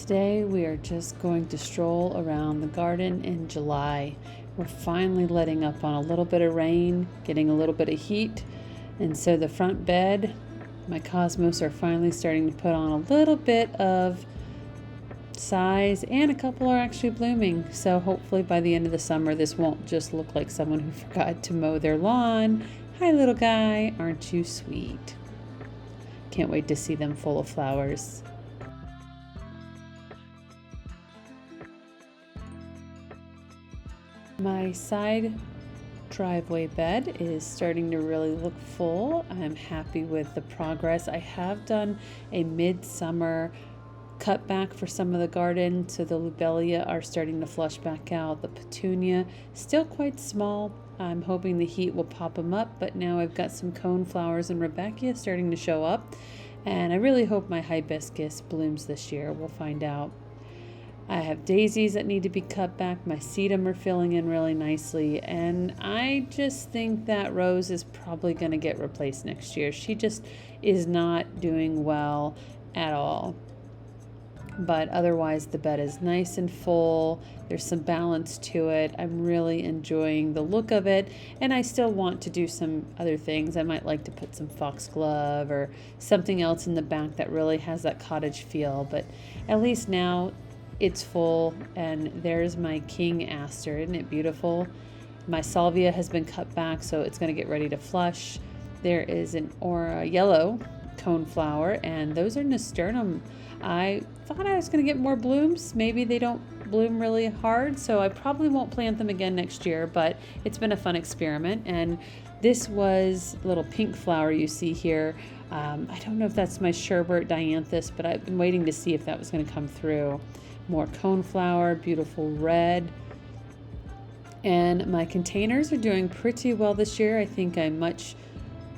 Today we are just going to stroll around the garden in July. We're finally letting up on a little bit of rain, getting a little bit of heat, and so the front bed, my cosmos are finally starting to put on a little bit of size, and a couple are actually blooming. So hopefully by the end of the summer this won't just look like someone who forgot to mow their lawn. Hi little guy, aren't you sweet? Can't wait to see them full of flowers. My side driveway bed is starting to really look full. I'm happy with the progress. I have done a midsummer cutback for some of the garden, so the lobelia are starting to flush back out. The petunia, still quite small. I'm hoping the heat will pop them up, but now I've got some cone flowers and Rudbeckia starting to show up, and I really hope my hibiscus blooms this year. We'll find out. I have daisies that need to be cut back. My sedum are filling in really nicely. And I just think that Rose is probably going to get replaced next year. She just is not doing well at all. But otherwise, the bed is nice and full. There's some balance to it. I'm really enjoying the look of it. And I still want to do some other things. I might like to put some foxglove or something else in the back that really has that cottage feel. But at least now it's full, and there's my king aster. Isn't it beautiful? My salvia has been cut back, so it's going to get ready to flush. There is an yellow coneflower, and those are nasturtium. I thought I was going to get more blooms. Maybe they don't bloom really hard, so I probably won't plant them again next year, but it's been a fun experiment. And this was a little pink flower you see here. I don't know if that's my Sherbert dianthus, but I've been waiting to see if that was going to come through. More coneflower, beautiful red. And my containers are doing pretty well this year. I think I much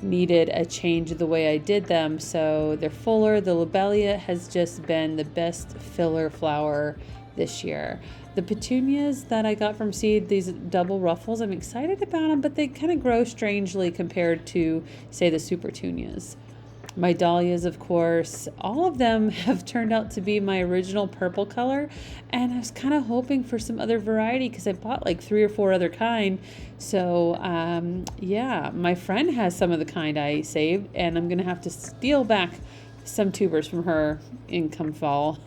needed a change of the way I did them, so they're fuller. The lobelia has just been the best filler flower this year. The petunias that I got from seed, these double ruffles, I'm excited about them, but they kind of grow strangely compared to, say, the supertunias. My dahlias, of course, all of them have turned out to be my original purple color, and I was kind of hoping for some other variety because I bought like 3 or 4 other kind. So yeah, my friend has some of the kind I saved, and I'm gonna have to steal back some tubers from her in come fall.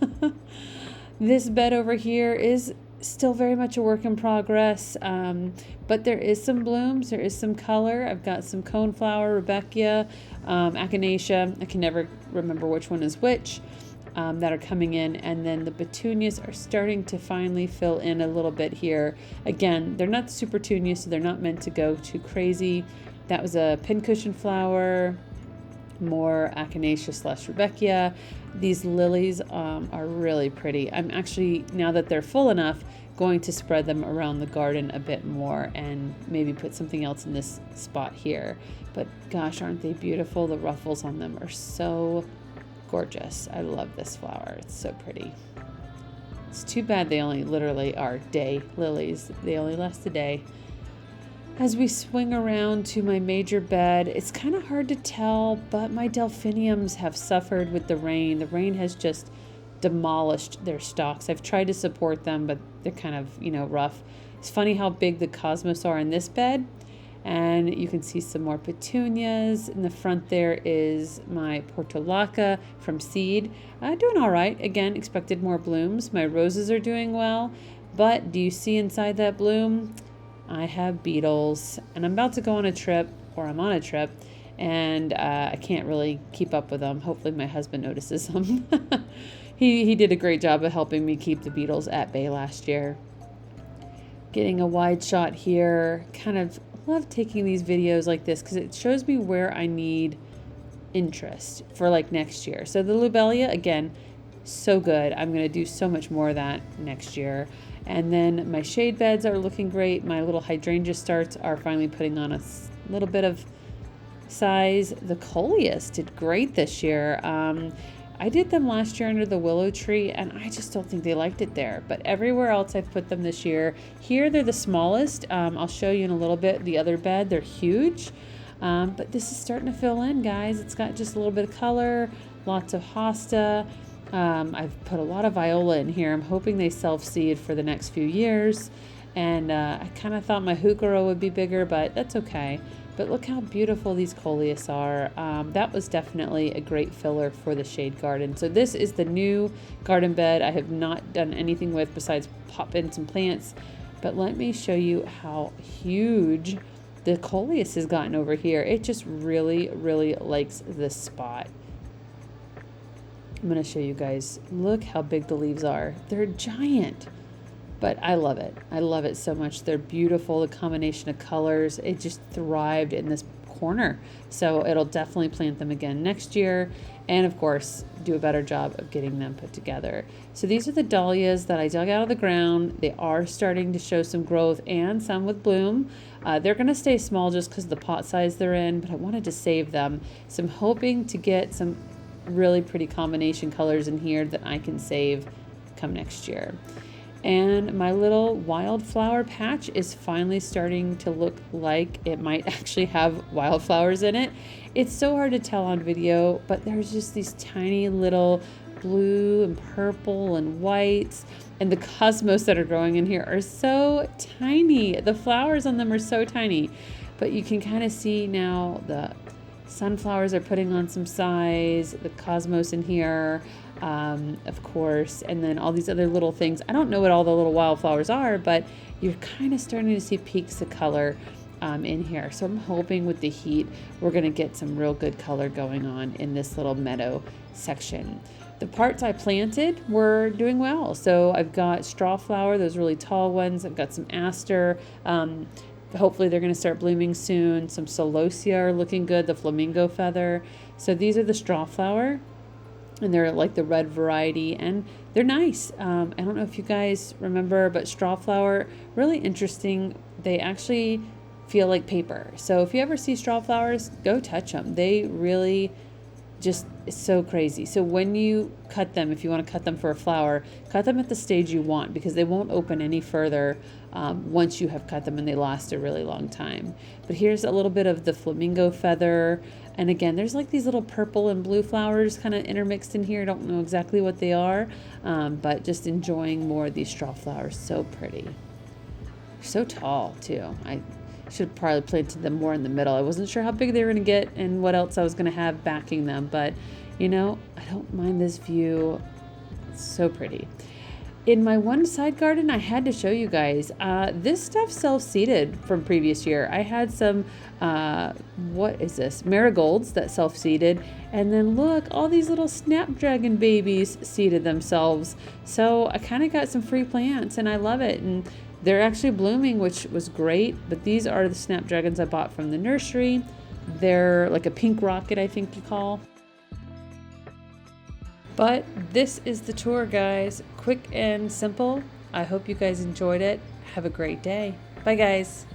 This bed over here is still very much a work in progress, but there is some blooms, there is some color. I've got some coneflower, Rudbeckia, echinacea, I can never remember which one is which, that are coming in, and then the petunias are starting to finally fill in a little bit here. Again, they're not super petunias, so they're not meant to go too crazy. That was a pincushion flower, more echinacea / Rudbeckia. These lilies are really pretty. I'm actually, now that they're full enough, going to spread them around the garden a bit more and maybe put something else in this spot here. But gosh, aren't they beautiful? The ruffles on them are so gorgeous. I love this flower. It's so pretty. It's too bad they only literally are day lilies. They only last a day. As we swing around to my major bed, it's kind of hard to tell, but my delphiniums have suffered with the rain. The rain has just demolished their stalks. I've tried to support them, but they're kind of, rough. It's funny how big the cosmos are in this bed. And you can see some more petunias. In the front there is my portulaca from seed. Doing all right. Again, expected more blooms. My roses are doing well. But do you see inside that bloom? I have beetles, and I'm about to go on a trip, or I'm on a trip, and I can't really keep up with them. Hopefully my husband notices them. He did a great job of helping me keep the beetles at bay last year. Getting a wide shot here. Kind of love taking these videos like this because it shows me where I need interest for like next year. So the lobelia, again, so good. I'm going to do so much more of that next year. And then my shade beds are looking great. My little hydrangea starts are finally putting on a little bit of size. The coleus did great this year. I did them last year under the willow tree, and I just don't think they liked it there. But everywhere else I've put them this year. Here they're the smallest. I'll show you in a little bit the other bed. They're huge. But this is starting to fill in, guys. It's got just a little bit of color, lots of hosta. I've put a lot of viola in here. I'm hoping they self-seed for the next few years. And I kind of thought my heuchera would be bigger, but that's okay. But look how beautiful these coleus are. That was definitely a great filler for the shade garden. So this is the new garden bed I have not done anything with besides pop in some plants. But let me show you how huge the coleus has gotten over here. It just really, really likes this spot. I'm going to show you guys. Look how big the leaves are. They're giant. But I love it. I love it so much. They're beautiful. The combination of colors, it just thrived in this corner. So it'll definitely plant them again next year. And of course, do a better job of getting them put together. So these are the dahlias that I dug out of the ground. They are starting to show some growth and some with bloom. They're going to stay small just because of the pot size they're in, but I wanted to save them. So I'm hoping to get some really pretty combination colors in here that I can save come next year. And my little wildflower patch is finally starting to look like it might actually have wildflowers in it. It's so hard to tell on video, but there's just these tiny little blue and purple and whites. And the cosmos that are growing in here are so tiny. The flowers on them are so tiny. But you can kind of see now the sunflowers are putting on some size, the cosmos in here. Of course, and then all these other little things. I don't know what all the little wildflowers are, but you're kind of starting to see peaks of color in here. So I'm hoping with the heat, we're going to get some real good color going on in this little meadow section. The parts I planted were doing well. So I've got strawflower, those really tall ones. I've got some aster. Hopefully they're going to start blooming soon. Some celosia are looking good, the flamingo feather. So these are the strawflower. And they're like the red variety, and they're nice. I don't know if you guys remember, but strawflower, really interesting. They actually feel like paper. So if you ever see strawflowers, go touch them. They really just, it's so crazy. So when you cut them, if you want to cut them for a flower, cut them at the stage you want, because they won't open any further once you have cut them, and they last a really long time. But here's a little bit of the flamingo feather. And again, there's like these little purple and blue flowers kind of intermixed in here. I don't know exactly what they are, but just enjoying more of these straw flowers. So pretty. So tall too. I should have probably planted them more in the middle. I wasn't sure how big they were going to get and what else I was going to have backing them. But, you know, I don't mind this view. It's so pretty. In my one side garden, I had to show you guys, this stuff self-seeded from previous year. I had some, what is this? Marigolds that self-seeded. And then look, all these little snapdragon babies seeded themselves. So I kind of got some free plants and I love it. And they're actually blooming, which was great. But these are the snapdragons I bought from the nursery. They're like a pink rocket, I think you call. But this is the tour, guys. Quick and simple. I hope you guys enjoyed it. Have a great day. Bye, guys.